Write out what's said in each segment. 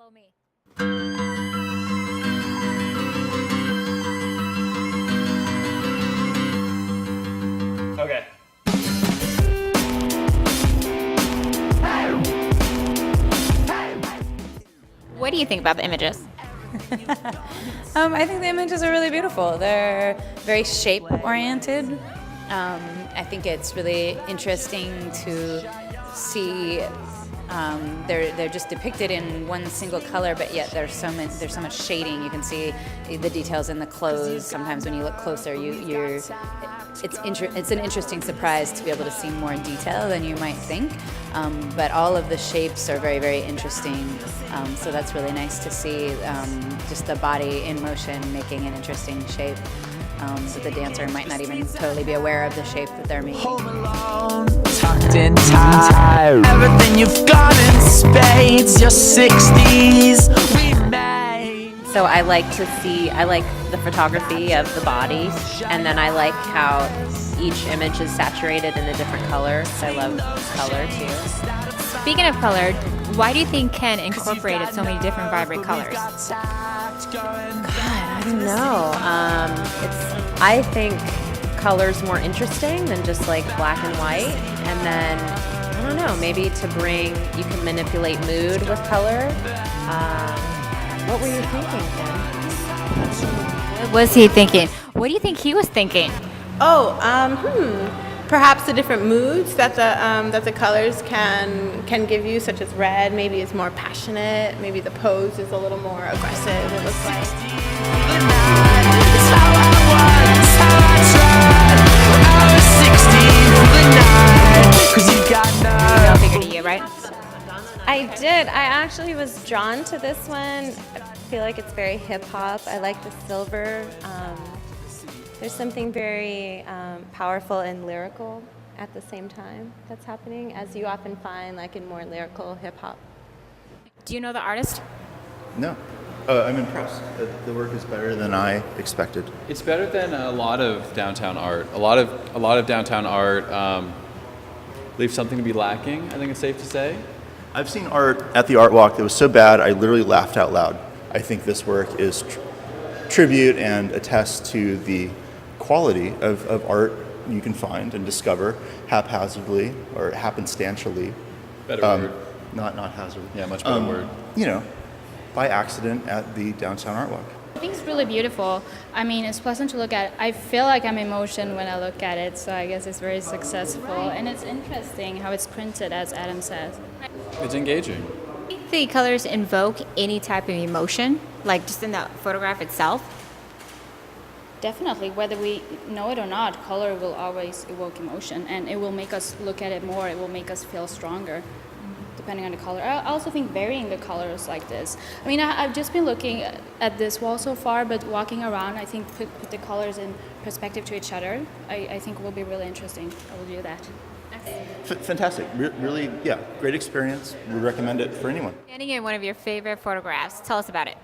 follow me. Okay. What do you think about the images? I think the images are really beautiful. They're very shape-oriented. I think it's really interesting to see they're just depicted in one single color, but yet there's so much shading. You can see the details in the clothes. Sometimes when you look closer, it's an interesting surprise to be able to see more detail than you might think. But all of the shapes are very, very interesting. So that's really nice to see, just the body in motion making an interesting shape. So the dancer might not even totally be aware of the shape that they're making. Home alone, tucked in tight. Everything you've got in spades, your 60s remade. So I like the photography of the body, and then I like how each image is saturated in a different color. So I love color too. Speaking of color, why do you think Ken incorporated so many different vibrant colors? I don't know. I think color's more interesting than just like black and white. And then, I don't know, maybe you can manipulate mood with color. What were you thinking, Ken? What was he thinking? What do you think he was thinking? Perhaps the different moods that the colors can give you, such as red, maybe is more passionate, maybe the pose is a little more aggressive, it looks like. You all figured it, right? I did. I actually was drawn to this one. I feel like it's very hip-hop. I like the silver. There's something very powerful and lyrical at the same time that's happening, as you often find like in more lyrical hip-hop. Do you know the artist? No. I'm impressed. The work is better than I expected. It's better than a lot of downtown art. A lot of downtown art leaves something to be lacking, I think it's safe to say. I've seen art at the Art Walk that was so bad I literally laughed out loud. I think this work is tribute and attests to the quality of art you can find and discover haphazardly or happenstantially. Better word. Not hazardly. Yeah, much better word. By accident at the downtown Art Walk. I think it's really beautiful. I mean, it's pleasant to look at. I feel like I'm in motion when I look at it, so I guess it's very successful. And it's interesting how it's printed, as Adam says. It's engaging. Do you think the colors invoke any type of emotion, like just in the photograph itself? Definitely, whether we know it or not, color will always evoke emotion, and it will make us look at it more. It will make us feel stronger, depending on the color. I also think varying the colors like this. I mean, I've just been looking at this wall so far, but walking around, I think put the colors in perspective to each other, I think will be really interesting. I will do that. Fantastic. Really, yeah, great experience. We recommend it for anyone. Standing in one of your favorite photographs. Tell us about it.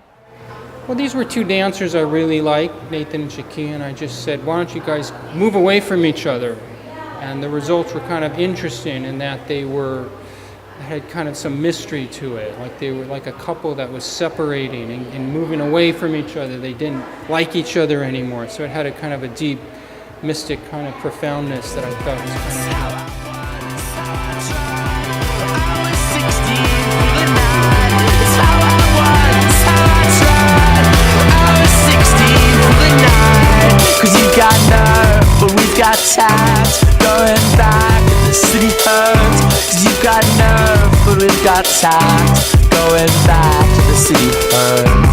Well, these were two dancers I really liked, Nathan and Shakia, and I just said, why don't you guys move away from each other? And the results were kind of interesting in that they had kind of some mystery to it, like they were like a couple that was separating and moving away from each other. They didn't like each other anymore, so it had a kind of a deep, mystic kind of profoundness that I thought was kind of... Got tapped, going back, the city hurts. 'Cause you've got nerve, but we've got tact. Going back, the city hurts.